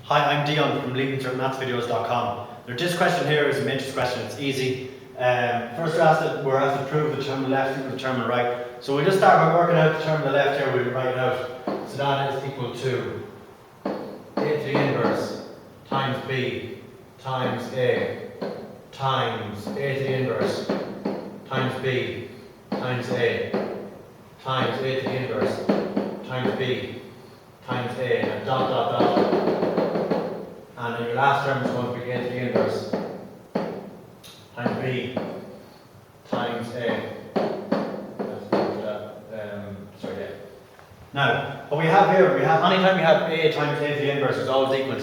Hi, I'm Dion from leavingcertmathsvideos.com. Now, this question here is a matrix question, it's easy. First we're asked to prove the term on the left equals the term on the right. So we'll just start by working out the term on the left here, we'll write it out. So that is equal to a to the inverse times b times a times a to the inverse times b times a times a to the inverse times b times a, and dot dot dot. And then your last term is going to be a to the inverse times b times a. Now, what we have here, anytime we have a times a to the inverse is always equal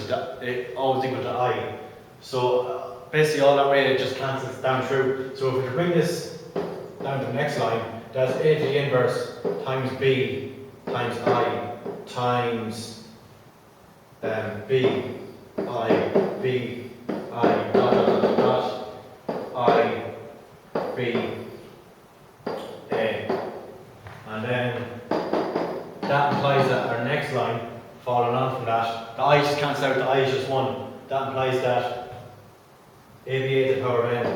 to I. So basically all that way it just cancels down through. So if we bring this down to the next line, that's a to the inverse times b times I times b I dot dot dot dot I b a, and then that implies that our next line, following on from that, the I just cancels out, the I is just 1. That implies that a to the power of n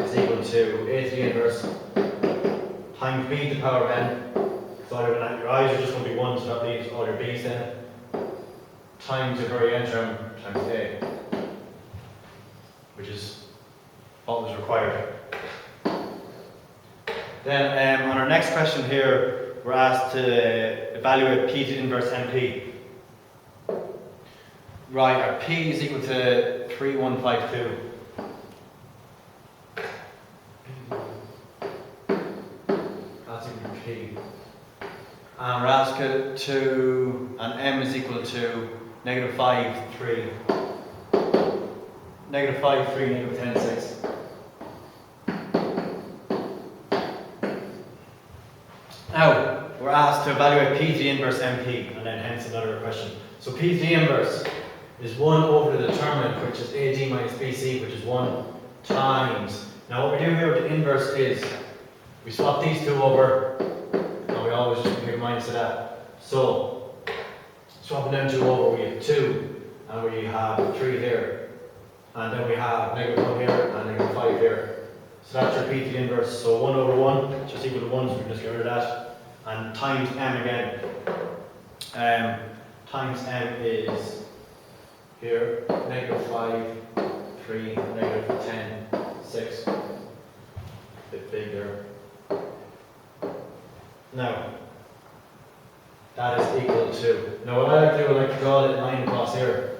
is equal to a to the inverse times b to the power of n. So your i's are just going to be 1, so that leaves all your b's then, times your very end term times a, which is what was required. Then on our next question here, we're asked to evaluate p to the inverse np. Right, our p is equal to 3152. That's equal to p. And we're asked to, and m is equal to negative 5, 3. Negative 5, 3, negative 10, 6. Now, we're asked to evaluate p to the inverse np, and then hence another question. So p to the inverse is 1 over the determinant, which is ad minus bc, which is 1 times. Now what we do here with the inverse is, we swap these two over, and we always just make a minus of that. So, swapping them two over, we have 2, and we have 3 here. And then we have negative 1 here, and negative 5 here. So that's your p to the inverse. So 1 over 1, just equal to 1, so we can just get rid of that. And times m again. Times m is here, negative 5, 3, negative 10, 6. A bit big there. Now, that is equal to, now what I like to do, I like to draw a line across here.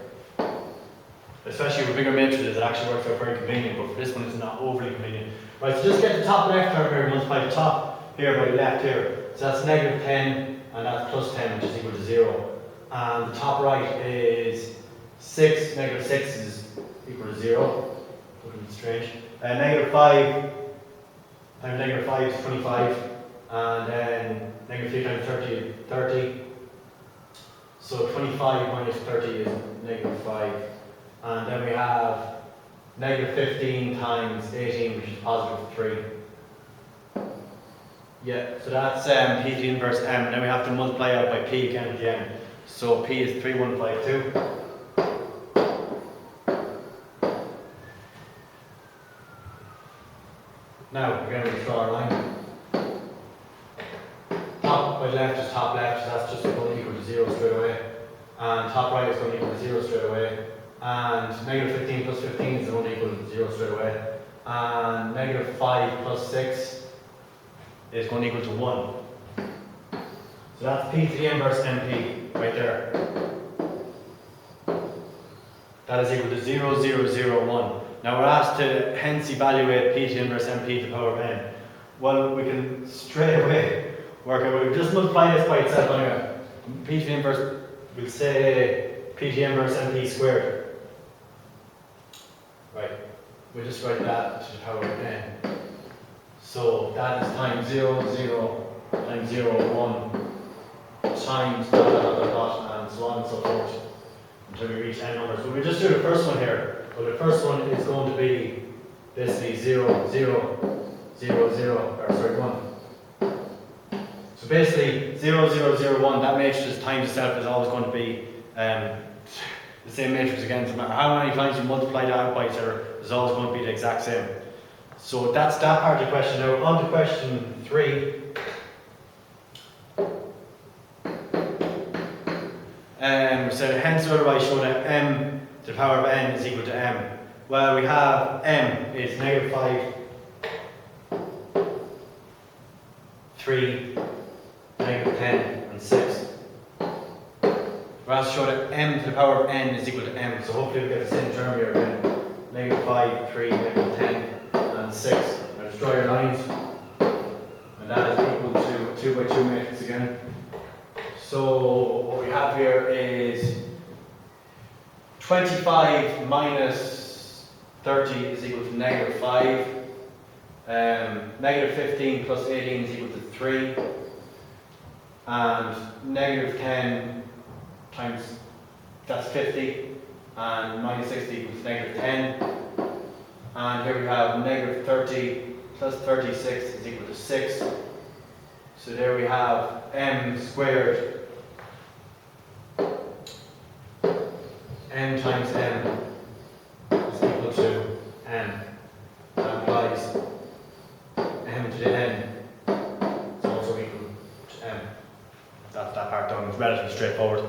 Especially with bigger matrices, it actually works out very convenient, but for this one it's not overly convenient. Right, so just get the top left term here, multiply the top here by the left here. So that's negative 10, and that's plus 10, which is equal to 0. And the top right is 6, negative 6 is equal to 0. Looking strange. Negative 5 times negative 5 is 25. And then negative 3 times 30 is 30. So 25 minus 30 is negative 5. And then we have negative 15 times 18, which is positive 3. Yeah, so that's p to the inverse m, and then we have to multiply out by p again at the end. So p is 3152. Now, again, we draw our line. Top by left is top left, so that's just going to equal to 0 straight away. And top right is going to equal to 0 straight away. And negative 15 plus 15 is going to equal to 0 straight away. And negative 5 plus 6 is going to equal to 1. So that's p to the inverse np right there. That is equal to 0, 0, 0, 1. Now we're asked to hence evaluate p to the inverse np to the power of n. Well, we can straight away work out, we'll just multiply this by itself anyway. P to the inverse, we'll say p to the inverse np squared. Right, we'll just write that to the power of n. So that is times 0, 0, times 0, 1, times dot, dot, dot, dot, and so on and so forth until we reach n numbers. But we'll just do the first one here. Well, the first one is going to be basically 0, 0, 0, 0, or sorry, 1. So basically 0, 0, 0, 1, that matrix times itself is always going to be the same matrix again. No matter how many times you multiply that out by each other, it's always going to be the exact same. So that's that part of the question. Now on to question 3. So hence otherwise show that m to the power of n is equal to m. Well, we have m is negative 5, 3, negative 10, and 6. We're asked to show that m to the power of n is equal to m. So hopefully we get the same term here again. Negative 5, 3, negative 10, and 6. Now just draw your lines. And that is equal to a 2 by 2 matrix again. So what we have here is 25 minus 30 is equal to negative 5. Negative 15 plus 18 is equal to 3. And negative 10 times, that's 50. And minus 60 equals negative 10. And here we have negative 30 plus 36 is equal to 6. So there we have m squared. M times m is equal to n. That implies m to the n is also equal to m. That's that part done. It's relatively straightforward.